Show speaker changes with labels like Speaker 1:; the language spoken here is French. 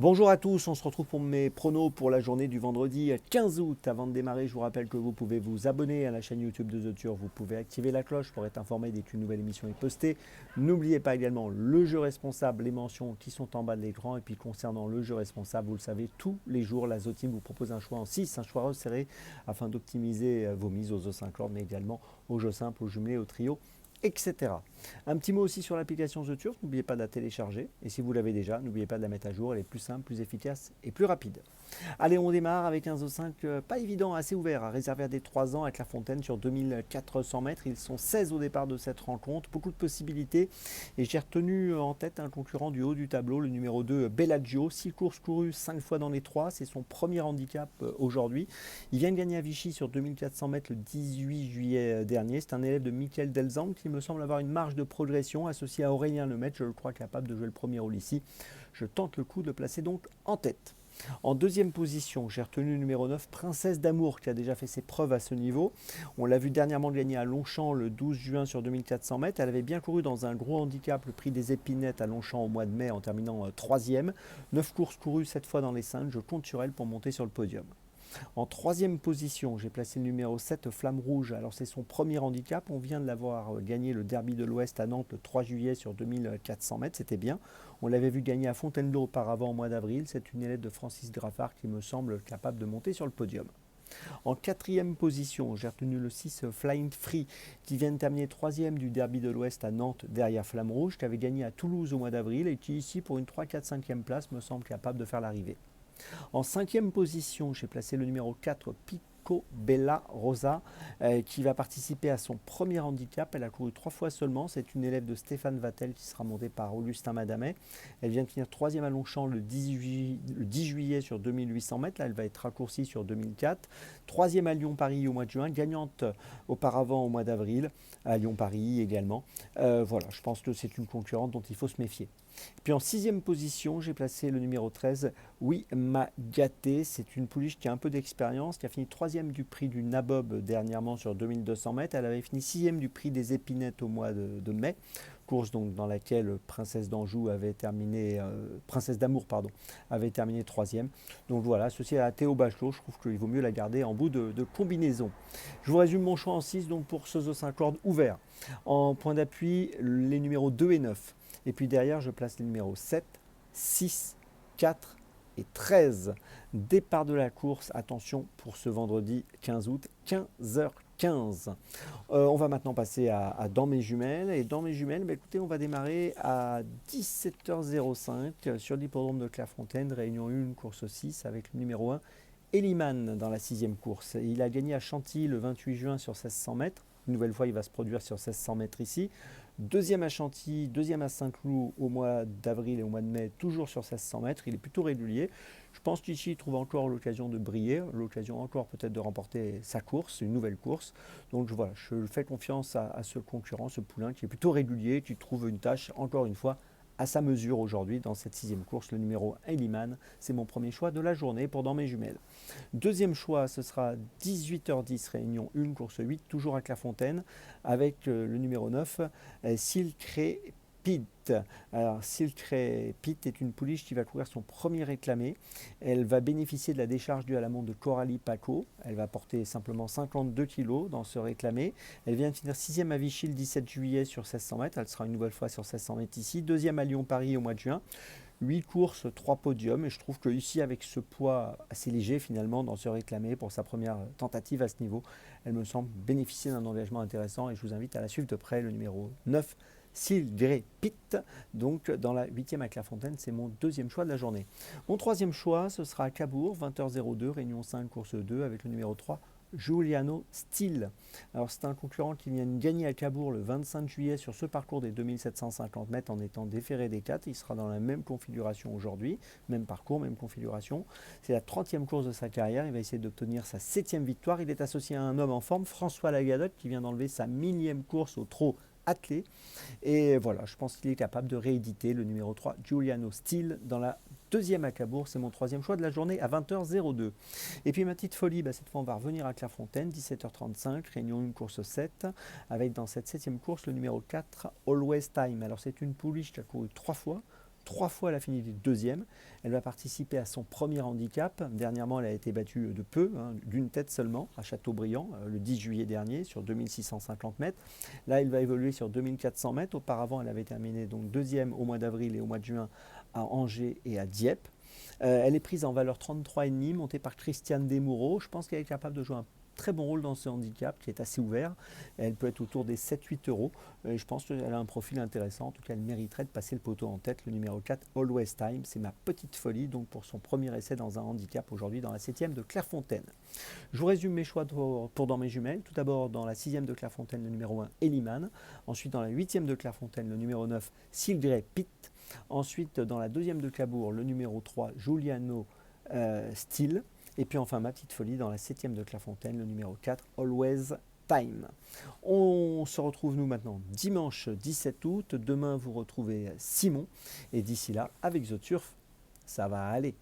Speaker 1: Bonjour à tous, on se retrouve pour mes pronos pour la journée du vendredi 15 août. Avant de démarrer, je vous rappelle que vous pouvez vous abonner à la chaîne YouTube de The Tour, vous pouvez activer la cloche pour être informé dès qu'une nouvelle émission est postée. N'oubliez pas également le jeu responsable, les mentions qui sont en bas de l'écran. Et puis concernant le jeu responsable, vous le savez, tous les jours, la Zoteam vous propose un choix en 6, un choix resserré afin d'optimiser vos mises aux os 5 cordes, mais également aux jeux simples, aux jumelés, aux trios, etc. Un petit mot aussi sur l'application The Turf, n'oubliez pas de la télécharger. Et si vous l'avez déjà, n'oubliez pas de la mettre à jour, elle est plus simple, plus efficace et plus rapide. Allez, on démarre avec un Zo 5 pas évident, assez ouvert, à réserver à des 3 ans avec la Fontaine sur 2400 mètres. Ils sont 16 au départ de cette rencontre, beaucoup de possibilités. Et j'ai retenu en tête un concurrent du haut du tableau, le numéro 2, Bellagio. 6 courses courues, 5 fois dans les 3, c'est son premier handicap aujourd'hui. Il vient de gagner à Vichy sur 2400 mètres le 18 juillet dernier. C'est un élève de Michael Delzang qui me semble avoir une marge de progression associé à Aurélien Lemaitre, je le crois capable de jouer le premier rôle ici. Je tente le coup de le placer donc en tête. En deuxième position, j'ai retenu le numéro 9, Princesse d'Amour, qui a déjà fait ses preuves à ce niveau. On l'a vu dernièrement gagner à Longchamp le 12 juin sur 2400 mètres. Elle avait bien couru dans un gros handicap, le prix des Épinettes à Longchamp au mois de mai en terminant troisième. 9 courses courues, 7 fois dans les 5. Je compte sur elle pour monter sur le podium. En troisième position, j'ai placé le numéro 7, Flamme Rouge. Alors c'est son premier handicap. On vient de l'avoir gagné le Derby de l'Ouest à Nantes le 3 juillet sur 2400 mètres. C'était bien. On l'avait vu gagner à Fontainebleau auparavant au mois d'avril. C'est une élève de Francis Graffard qui me semble capable de monter sur le podium. En quatrième position, j'ai retenu le 6 Flying Free qui vient de terminer troisième du Derby de l'Ouest à Nantes derrière Flamme Rouge, qui avait gagné à Toulouse au mois d'avril et qui ici pour une 3, 4, 5e place me semble capable de faire l'arrivée. En cinquième position, j'ai placé le numéro 4, Pico Bella Rosa, qui va participer à son premier handicap. Elle a couru 3 fois seulement. C'est une élève de Stéphane Vattel qui sera montée par Augustin Madamet. Elle vient de finir troisième à Longchamp le 10 juillet sur 2800 mètres. Là, elle va être raccourcie sur 2004. Troisième à Lyon-Paris au mois de juin. Gagnante auparavant au mois d'avril à Lyon-Paris également. Voilà, je pense que c'est une concurrente dont il faut se méfier. Puis en sixième position, j'ai placé le numéro 13, Oui m'a gâté. C'est une pouliche qui a un peu d'expérience, qui a fini troisième du prix du Nabob dernièrement sur 2200 mètres. Elle avait fini sixième du prix des Épinettes au mois de mai. Course donc dans laquelle Princesse d'Anjou avait terminé, Princesse d'Amour pardon, avait terminé troisième. Donc voilà, associé à Théo Bachelot, je trouve qu'il vaut mieux la garder en bout de combinaison. Je vous résume mon choix en 6 donc pour ce Zo 5 cordes ouvert. En point d'appui, les numéros 2 et 9. Et puis derrière, je place les numéros 7, 6, 4 et 13. Départ de la course, attention pour ce vendredi 15 août, 15h15. On va maintenant passer à Dans mes jumelles. Et dans mes jumelles, écoutez, on va démarrer à 17h05 sur l'hippodrome de Clairefontaine, réunion 1, course 6, avec le numéro 1, Eliman dans la 6e course. Il a gagné à Chantilly le 28 juin sur 1600 mètres. Une nouvelle fois, il va se produire sur 1600 mètres ici. Deuxième à Chantilly, deuxième à Saint-Cloud au mois d'avril et au mois de mai, toujours sur 1600 mètres. Il est plutôt régulier. Je pense qu'ici, il trouve encore l'occasion de briller, l'occasion encore peut-être de remporter sa course, une nouvelle course. Donc voilà, je fais confiance à ce concurrent, ce poulain qui est plutôt régulier, qui trouve une tâche, encore une fois, à sa mesure aujourd'hui dans cette 6e course. Le numéro 1, Eliman, c'est mon premier choix de la journée pour Dans mes jumelles. Deuxième choix, ce sera 18h10, réunion 1, course 8, toujours à Clairefontaine, avec le numéro 9, Silkré Pit. Alors, Silkré Pit est une pouliche qui va courir son premier réclamé. Elle va bénéficier de la décharge due à la montre de Coralie Paco. Elle va porter simplement 52 kg dans ce réclamé. Elle vient de finir 6e à Vichy le 17 juillet sur 1600 mètres. Elle sera une nouvelle fois sur 1600 mètres ici. Deuxième à Lyon-Paris au mois de juin. 8 courses, 3 podiums. Et je trouve que ici, avec ce poids assez léger finalement dans ce réclamé pour sa première tentative à ce niveau, elle me semble bénéficier d'un engagement intéressant. Et je vous invite à la suivre de près, le numéro 9, Silkré Pit, donc dans la 8e à Clairefontaine, c'est mon deuxième choix de la journée. Mon troisième choix, ce sera à Cabourg, 20h02, réunion 5, course 2, avec le numéro 3, Giuliano Steel. Alors c'est un concurrent qui vient de gagner à Cabourg le 25 juillet sur ce parcours des 2750 mètres en étant déféré des 4. Il sera dans la même configuration aujourd'hui, même parcours, même configuration. C'est la 30e course de sa carrière. Il va essayer d'obtenir sa 7e victoire. Il est associé à un homme en forme, François Lagadotte, qui vient d'enlever sa 1000e course au trot attelé. Et voilà, je pense qu'il est capable de rééditer le numéro 3, Giuliano Steel, dans la 2e à Cabourg. C'est mon troisième choix de la journée à 20h02. Et puis ma petite folie, cette fois on va revenir à Clairefontaine, 17h35, réunion 1, course 7, avec dans cette 7e course le numéro 4, Always Time. Alors c'est une pouliche qui a couru 3 fois, 3 fois elle a fini deuxième. Elle va participer à son premier handicap. Dernièrement, elle a été battue de peu, d'une tête seulement, à Châteaubriand, le 10 juillet dernier, sur 2650 mètres. Là, elle va évoluer sur 2400 mètres. Auparavant, elle avait terminé donc deuxième au mois d'avril et au mois de juin à Angers et à Dieppe. Elle est prise en valeur 33,5, montée par Christiane Desmoureaux. Je pense qu'elle est capable de jouer un très bon rôle dans ce handicap qui est assez ouvert. Elle peut être autour des 7-8 euros. Et je pense qu'elle a un profil intéressant. En tout cas, elle mériterait de passer le poteau en tête. Le numéro 4, Always Time. C'est ma petite folie donc pour son premier essai dans un handicap aujourd'hui dans la 7e de Clairefontaine. Je vous résume mes choix pour dans mes jumelles. Tout d'abord, dans la 6e de Clairefontaine, le numéro 1, Eliman. Ensuite, dans la 8e de Clairefontaine, le numéro 9, Sylgrey Pitt. Ensuite, dans la 2e de Cabourg, le numéro 3, Giuliano Steele. Et puis enfin, ma petite folie dans la 7e de Clairefontaine, le numéro 4, Always Time. On se retrouve nous maintenant dimanche 17 août. Demain, vous retrouvez Simon. Et d'ici là, avec The Turf, ça va aller.